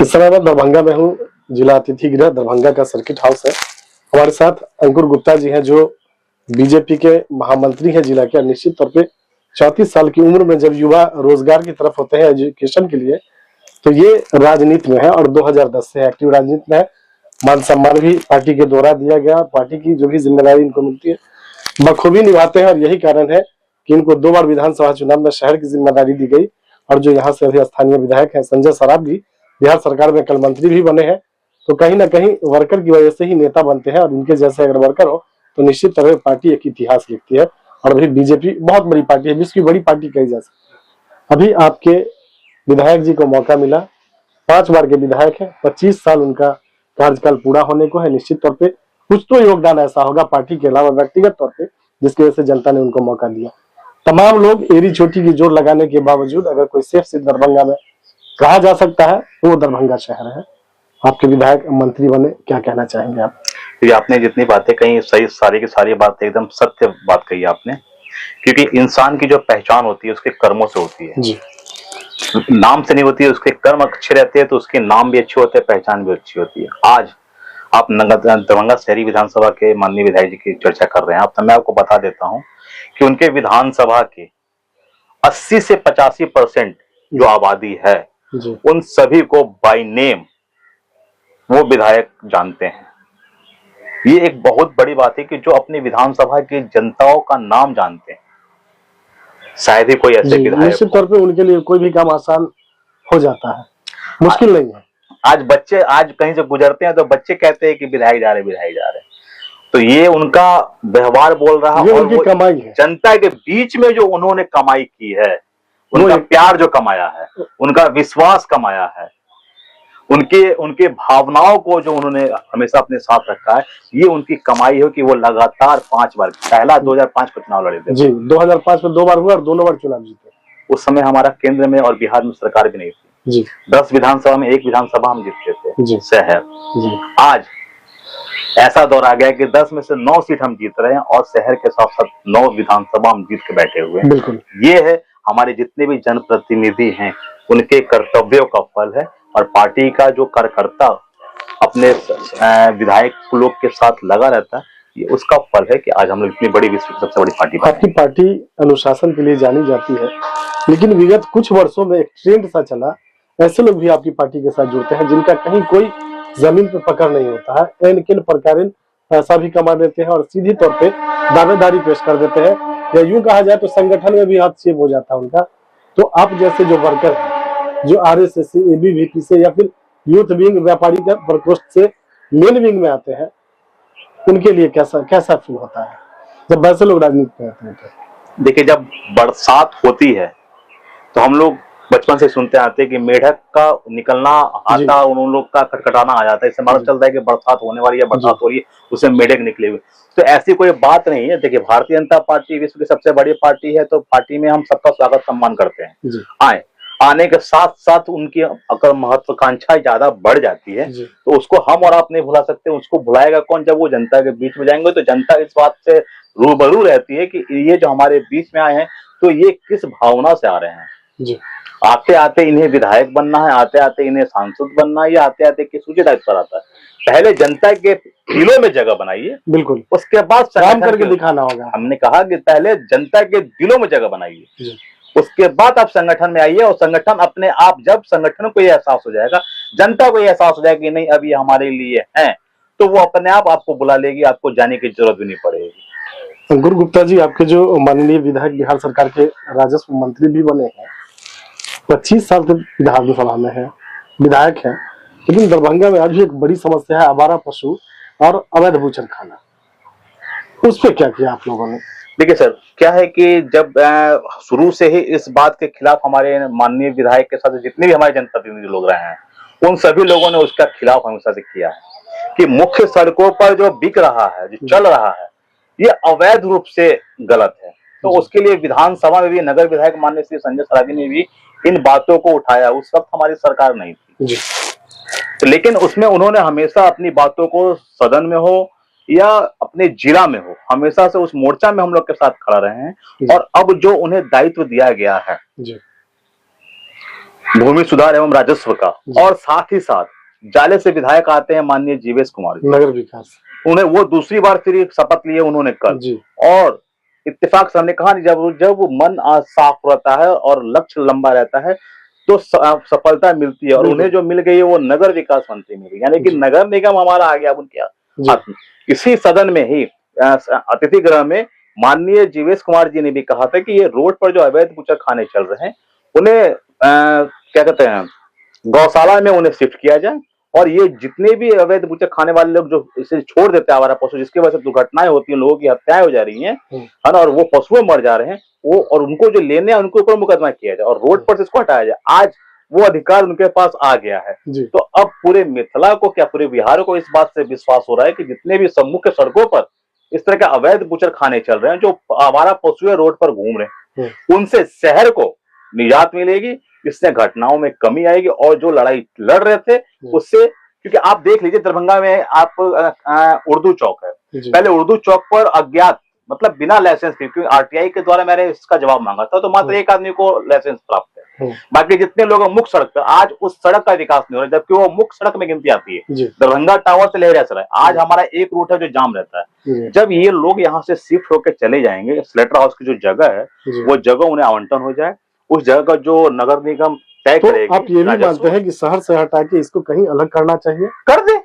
इस समय मैं दरभंगा में हूँ। जिला अतिथि गृह दरभंगा का सर्किट हाउस है। हमारे साथ अंकुर गुप्ता जी हैं जो बीजेपी के महामंत्री हैं जिला के। निश्चित तौर पे 34 साल की उम्र में जब युवा रोजगार की तरफ होते हैं एजुकेशन के लिए, तो ये राजनीति में है और 2010 से एक्टिव राजनीति में है। मान सम्मान भी पार्टी के द्वारा दिया गया। पार्टी की जो भी जिम्मेदारी इनको मिलती है बखूबी निभाते हैं और यही कारण है कि इनको 2 बार विधानसभा चुनाव में शहर की जिम्मेदारी दी गई। और जो यहाँ से अभी स्थानीय विधायक है संजय सराफ भी बिहार सरकार में कल मंत्री भी बने हैं। तो कहीं ना कहीं वर्कर की वजह से ही नेता बनते हैं और इनके जैसे अगर वर्कर हो तो निश्चित तरह पार्टी एक इतिहास लिखती है। और अभी बीजेपी बहुत बड़ी पार्टी है, विश्व की बड़ी पार्टी कही जा सकती है। अभी आपके विधायक जी को मौका मिला, 5 बार के विधायक है, 25 साल उनका कार्यकाल पूरा होने को है। निश्चित तौर पे कुछ तो योगदान ऐसा होगा पार्टी के अलावा व्यक्तिगत तौर पे जिसकी वजह से जनता ने उनको मौका दिया। तमाम लोग एड़ी चोटी की जोर लगाने के बावजूद अगर कोई सेफ सीट दरभंगा में कहा जा सकता है तो वो दरभंगा शहर है। आपके विधायक मंत्री बने, क्या कहना चाहेंगे आप? ये आपने जितनी बातें कही सही, सारी की सारी बातें एकदम सत्य बात कही आपने। क्योंकि इंसान की जो पहचान होती है उसके कर्मों से होती है जी। नाम से नहीं होती है। उसके कर्म अच्छे रहते हैं तो उसके नाम भी अच्छे होते हैं, पहचान भी अच्छी होती है। आज आप दरभंगा शहरी विधानसभा के माननीय विधायक जी की चर्चा कर रहे हैं। अब तो मैं आपको बता देता हूं कि उनके विधानसभा के 80 से 85% जो आबादी है उन सभी को बाय नेम वो विधायक जानते हैं। ये एक बहुत बड़ी बात है कि जो अपनी विधानसभा की जनताओं का नाम जानते हैं। शायद ही कोई ऐसे विधायक, निश्चित तौर पे उनके लिए कोई भी काम आसान हो जाता है, मुश्किल नहीं है। आज बच्चे आज कहीं से गुजरते हैं तो बच्चे कहते हैं कि विधायक जा रहे, विधायक जा रहे। तो ये उनका व्यवहार बोल रहा है और उनकी कमाई है। जनता के बीच में जो उन्होंने कमाई की है, उनका प्यार जो कमाया है, उनका विश्वास कमाया है, उनके भावनाओं को जो उन्होंने हमेशा अपने साथ रखा है, ये उनकी कमाई है कि वो लगातार 5 बार, पहला 2005 का चुनाव लड़े थे जी, 2005 में 2 बार हुआ और दोनों बार चुनाव जीते। उस समय हमारा केंद्र में और बिहार में सरकार भी नहीं थी जी। 10 विधानसभा में 1 विधानसभा हम जीतते थे जी। शहर जी। आज ऐसा दौर आ गया कि 10 में से 9 सीट हम जीत रहे हैं और शहर के साथ साथ 9 विधानसभा हम जीत के बैठे हुए हैं। बिल्कुल। ये है हमारे जितने भी जनप्रतिनिधि हैं उनके कर्तव्यों का फल है। और पार्टी का जो कार्यकर्ता अपने विधायक लोग के साथ लगा रहता है, ये उसका फल है कि आज हम लोग इतनी बड़ी विश्व की सबसे बड़ी पार्टी। आपकी पार्टी अनुशासन के लिए जानी जाती है, लेकिन विगत कुछ वर्षों में एक ट्रेंड सा चला, ऐसे लोग भी आपकी पार्टी के साथ जुड़ते हैं जिनका कहीं कोई जमीन पर पकड़ नहीं होता है। इन किन प्रकार पैसा भी कमा देते हैं और सीधी तौर पे दावेदारी पेश कर देते हैं, या यूं कहा जाए तो संगठन में भी हस्तक्षेप हो जाता है उनका। तो आप जैसे जो वर्कर हैं जो आरएसएस से, एबीवीपी से या फिर यूथ विंग व्यापारी का प्रकोष्ठ से मेन विंग में आते हैं, उनके लिए कैसा फील होता है जब वैसे लोग राजनीति में आते हैं? देखिए, जब बरसात होती है तो हम लोग बचपन से सुनते आते हैं कि मेढक का निकलना आता, उन लोग का खटखटाना आ जाता है। इससे मालूम चलता है कि बरसात होने वाली है, बरसात हो रही है, उसमें मेढक निकले हुए। तो ऐसी कोई बात नहीं है। देखिए, भारतीय जनता पार्टी विश्व की सबसे बड़ी पार्टी है, तो पार्टी में हम सबका स्वागत सम्मान करते हैं। आने के साथ साथ उनकी अगर महत्वाकांक्षा ज्यादा बढ़ जाती है तो उसको हम और आप नहीं भुला सकते। उसको भुलाएगा कौन? जब वो जनता के बीच में जाएंगे तो जनता इस बात से रूबरू रहती है कि ये जो हमारे बीच में आए हैं तो ये किस भावना से आ रहे हैं। आते आते इन्हें विधायक बनना है, आते आते इन्हें सांसद बनना है, या आते आते किस ऊंचे दायित्व पर आता है? पहले जनता के दिलों में जगह बनाइए, बिल्कुल, उसके बाद काम करके दिखाना होगा। हमने कहा कि पहले जनता के दिलों में जगह बनाइए, उसके बाद आप संगठन में आइए। और संगठन अपने आप, जब संगठन को यह एहसास हो जाएगा, जनता को यह एहसास हो जाएगा कि नहीं अब ये हमारे लिए हैं, तो वो अपने आप आपको बुला लेगी, आपको जाने की जरूरत भी नहीं पड़ेगी। अंकुर गुप्ता जी, आपके जो माननीय विधायक बिहार सरकार के राजस्व मंत्री भी बने हैं, 25 साल से विधानसभा में है, विधायक है, लेकिन दरभंगा में आज भी एक बड़ी समस्या है आवारा पशु और अवैध बूचर खाना। उस पर क्या किया आप लोगों ने? देखिए सर, क्या है कि जब शुरू से ही इस बात के खिलाफ हमारे माननीय विधायक के साथ जितने भी हमारे जनप्रतिनिधि लोग रहे हैं, उन सभी लोगों ने उसका खिलाफ हमेशा से किया है कि मुख्य सड़कों पर जो बिक रहा है, जो चल रहा है, ये अवैध रूप से गलत है। तो उसके लिए विधानसभा में भी नगर विधायक माननीय श्री संजय सरावगी ने भी इन बातों को उठाया। उस वक्त हमारी सरकार नहीं थी, लेकिन उसमें उन्होंने हमेशा अपनी बातों को सदन में हो या अपने जिला में हो, हमेशा से उस मोर्चा में हम लोग के साथ खड़ा रहे हैं। और अब जो उन्हें दायित्व दिया गया है भूमि सुधार एवं राजस्व का, और साथ ही साथ जाले से विधायक आते हैं माननीय जीवेश कुमार जी, नगर विकास, उन्हें वो दूसरी बार फिर एक शपथ लिए उन्होंने कल जी, और इत्तेफाक से हमने कहा नहीं, जब मन साफ रहता है और लक्ष्य लंबा रहता है तो सफलता मिलती है, और उन्हें जो मिल गई है वो नगर विकास मंत्री मिल गई, यानी कि नगर निगम हमारा आ गया अब उनके हाथ में। इसी सदन में ही अतिथि गृह में माननीय जीवेश कुमार जी ने भी कहा था कि ये रोड पर जो अवैध बूचर खाने चल रहे हैं उन्हें क्या कहते हैं गौशाला में उन्हें शिफ्ट किया जाए, और ये जितने भी अवैध बूचर खाने वाले लोग जो इसे छोड़ देते हैं आवारा पशु, जिसकी वजह से दुर्घटनाएं होती हैं, लोगों की हत्याएं हो जा रही हैं, है ना, और वो पशुओं मर जा रहे हैं, वो और उनको जो लेने हैं उनके ऊपर मुकदमा किया जाए और रोड पर से इसको हटाया जाए। आज वो अधिकार उनके पास आ गया है। तो अब पूरे मिथिला को क्या पूरे बिहार को इस बात से विश्वास हो रहा है कि जितने भी मुख्य सड़कों पर इस तरह के अवैध बूचर खाने चल रहे हैं, जो आवारा पशु रोड पर घूम रहे हैं, उनसे शहर को निजात मिलेगी, इससे घटनाओं में कमी आएगी, और जो लड़ाई लड़ रहे थे उससे, क्योंकि आप देख लीजिए दरभंगा में आप उर्दू चौक है, पहले उर्दू चौक पर अज्ञात मतलब बिना लाइसेंस के, क्योंकि आरटीआई के द्वारा मैंने इसका जवाब मांगा था तो मात्र एक आदमी को लाइसेंस प्राप्त है, बाकी जितने लोग मुख्य सड़क पर, आज उस सड़क का विकास नहीं हो रहा, जबकि वो मुख्य सड़क में गिनती आती है, दरभंगा टावर से लहरिया सराय। आज हमारा एक रूट है जो जाम रहता है। जब ये लोग यहाँ से शिफ्ट होकर चले जाएंगे, स्लेटर हाउस की जो जगह है वो जगह उन्हें आवंटन हो जाए, उस जगह का जो नगर निगम तय करेगी। आप ये भी मानते हैं कि शहर से हटा के इसको कहीं अलग करना चाहिए? कर दे,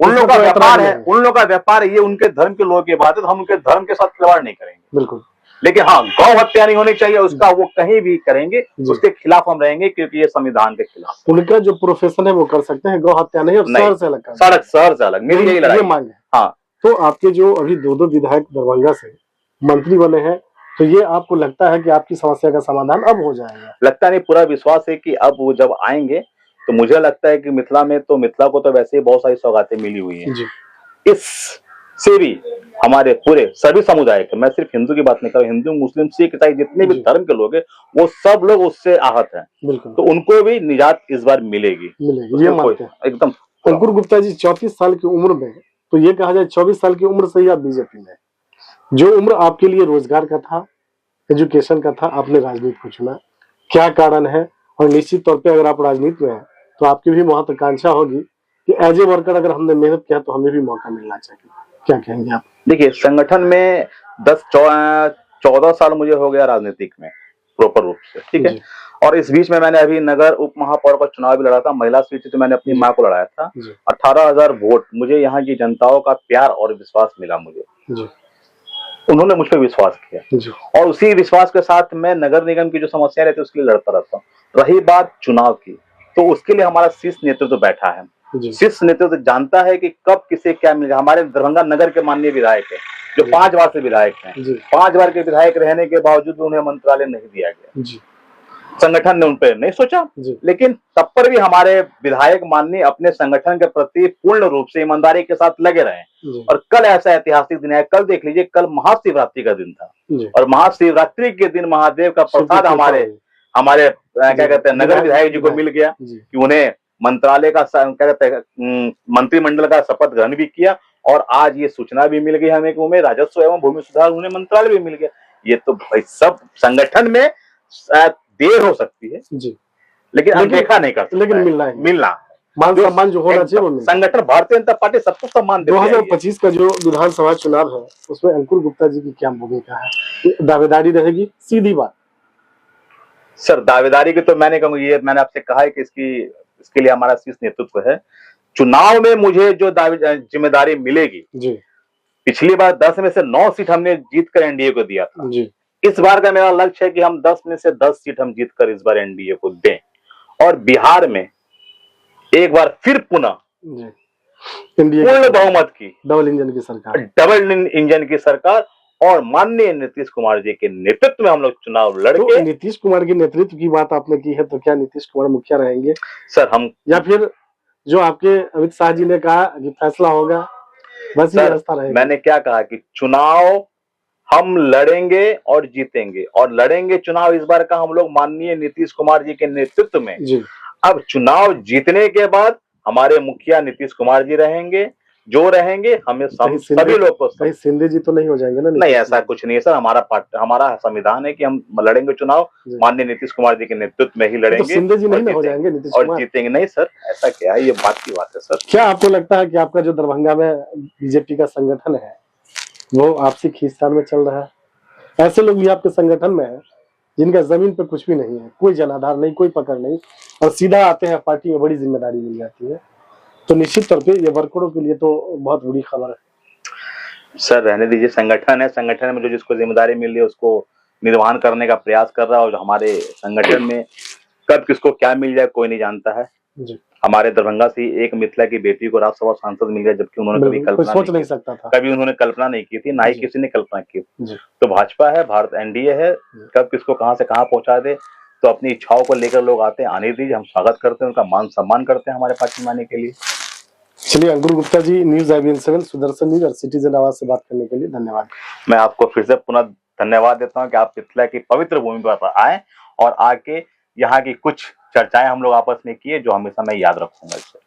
उन लोगों का व्यापार है, उन लोगों का व्यापार है, ये उनके धर्म के लोगों की बात है, तो हम उनके धर्म के साथ खिलवाड़ नहीं करेंगे, बिल्कुल। लेकिन हाँ, गौ हत्या नहीं होनी चाहिए, उसका वो कहीं भी करेंगे उसके खिलाफ हम रहेंगे, क्योंकि ये संविधान के खिलाफ। उनका जो प्रोफेशन है वो कर सकते हैं, गौ हत्या नहीं, और शहर से अलग, शहर से अलग, मेरी यही लड़ाई मांग है। हाँ, तो आपके जो अभी दो विधायक दरभंगा से मंत्री बने हैं, तो ये आपको लगता है कि आपकी समस्या का समाधान अब हो जाएगा? लगता नहीं, पूरा विश्वास है कि अब वो जब आएंगे तो मुझे लगता है कि मिथिला को तो वैसे ही बहुत सारी सौगातें मिली हुई हैं, इससे भी हमारे पूरे सभी समुदाय के, मैं सिर्फ हिंदू की बात नहीं कर रहा, हिंदू मुस्लिम सिख ईसाई जितने भी धर्म के लोग हैं वो सब लोग उससे आहत हैं, तो उनको भी निजात इस बार मिलेगी, ये मानते हैं एकदम। अंकुर गुप्ता जी 34 साल की उम्र में, तो ये कहा जाए 24 साल की उम्र से ही आप बीजेपी में, जो उम्र आपके लिए रोजगार का था, एजुकेशन का था, आपने राजनीति को चुना, क्या कारण है? और निश्चित तौर पे अगर आप राजनीति में हैं तो आपकी भी महत्वाकांक्षा होगी कि एज ए वर्कर अगर हमने मेहनत किया तो हमें भी मौका मिलना चाहिए, क्या कहेंगे आप? देखिए, संगठन में 14 साल मुझे हो गया राजनीतिक में प्रॉपर रूप से, ठीक है, और इस बीच में मैंने अभी नगर उप महापौर का चुनाव भी लड़ा था, महिला सीट थी तो मैंने अपनी माँ को लड़ाया था, 18,000 वोट, मुझे यहाँ की जनताओं का प्यार और विश्वास मिला, मुझे उन्होंने मुझ पर विश्वास किया, और उसी विश्वास के साथ मैं नगर निगम की जो समस्या रहती है उसके लिए लड़ता रहता हूँ। रही बात चुनाव की, तो उसके लिए हमारा शीर्ष नेतृत्व बैठा है, शीर्ष नेतृत्व जानता है कि कब किसे क्या मिलेगा। हमारे दरभंगा नगर के माननीय विधायक है जो 5 बार से विधायक हैं, 5 बार के विधायक रहने के बावजूद उन्हें मंत्रालय नहीं दिया गया, संगठन ने उन पर नहीं सोचा, लेकिन तब पर भी हमारे विधायक माननीय अपने संगठन के प्रति पूर्ण रूप से ईमानदारी के साथ लगे रहे, और कल ऐसा ऐतिहासिक दिन है, कल देख लीजिए, कल महाशिवरात्रि का दिन था, और महाशिवरात्रि के दिन महादेव का प्रसाद हमारे क्या कहते हैं नगर विधायक जी को मिल गया कि उन्हें मंत्रालय का क्या कहते हैं मंत्रिमंडल का शपथ ग्रहण भी किया, और आज ये सूचना भी मिल गई हमें कि उन्हें राजस्व एवं भूमि सुधार उन्हें मंत्रालय भी मिल गया। ये तो भाई सब संगठन में देर हो सकती है लेकिन अनदेखा नहीं कर सकते, लेकिन मिलना मान सम्मान जो होना चाहिए वो संगठन भारतीय जनता पार्टी सबको सम्मान देती है। 2025 का जो विधानसभा चुनाव है उसमें अंकुर गुप्ता जी की क्या भूमिका है? दावेदारी रहेगी? सीधी बात सर, दावेदारी की तो मैंने कहूँगा, ये मैंने आपसे कहा है कि इसके लिए हमारा शीर्ष नेतृत्व है। चुनाव में मुझे जो जिम्मेदारी मिलेगी, पिछली बार 10 में से 9 सीट हमने जीत कर एनडीए को दिया था, इस बार का मेरा लक्ष्य है कि हम 10 में से 10 सीट हम जीत कर इस बार एनडीए को दें, और बिहार में एक बार फिर पुनः पूर्ण बहुमत की डबल इंजन की सरकार और माननीय नीतीश कुमार जी के नेतृत्व में हम लोग चुनाव लड़के। तो नीतीश कुमार के नेतृत्व की बात आपने की है, तो क्या नीतीश कुमार मुखिया रहेंगे सर हम, या फिर जो आपके अमित शाह जी ने कहा कि फैसला होगा बस ये रास्ता रहेगा? मैंने क्या कहा कि चुनाव हम लड़ेंगे और जीतेंगे, और लड़ेंगे चुनाव इस बार का हम लोग माननीय नीतीश कुमार जी के नेतृत्व में। अब चुनाव जीतने के बाद हमारे मुखिया नीतीश कुमार जी रहेंगे, जो रहेंगे हमें कहीं सभी लोग को कहीं सिंधे जी तो नहीं हो जाएंगे ना? नहीं, ऐसा कुछ नहीं है सर। हमारा संविधान है कि हम लड़ेंगे चुनाव जी। माननीय नीतीश कुमार जी के नेतृत्व में ही तो लड़ेंगे सिंधे जी नहीं और ना हो जीतेंगे जाएंगे नीतीश और कुमार? जीतेंगे। नहीं सर, ऐसा क्या है, ये बात की बात है सर। क्या आपको लगता है कि आपका जो दरभंगा में बीजेपी का संगठन है वो आपसी खींचतान में चल रहा है? ऐसे लोग भी आपके संगठन में हैं जिनका जमीन पे कुछ भी नहीं है, कोई जनाधार नहीं, कोई पकड़ नहीं, और सीधा आते हैं, पार्टी में बड़ी जिम्मेदारी मिल जाती है। तो निश्चित तौर पे ये वर्करों के लिए तो बहुत बुरी खबर है। सर रहने दीजिए, संगठन है, संगठन में जो जिसको जिम्मेदारी मिल रही है उसको निर्वहन करने का प्रयास कर रहा है। और हमारे संगठन में कब किसको क्या मिल जाए कोई नहीं जानता है। जी, हमारे दरभंगा से एक मिथिला की बेटी को राज्यसभा सांसद मिल गया, जबकि उन्होंने कभी बिल्कुल, कोई कल्पना सोच नहीं नहीं सकता था। कभी उन्होंने कल्पना नहीं की थी, ना ही जी। किसी ने कल्पना की। जी, तो भाजपा है, भारत एनडीए है, कब किसको कहां से कहां पहुंचा दे। तो अपनी इच्छाओं को लेकर लोग आते हैं, आने दीजिए, हम स्वागत करते हैं, उनका मान सम्मान करते हैं हमारे पार्टी में आने के लिए। चलिए अंकुर Gupta ji, news IBN7 Sudarshan news और सिटीजन आवाज से बात करने के लिए धन्यवाद। मैं आपको फिर से पुनः धन्यवाद देता हूं कि आप मिथिला की पवित्र भूमि पर आए और आके यहाँ की कुछ चर्चाएं हम लोग आपस में किए, जो हमेशा मैं याद रखूंगा इसे।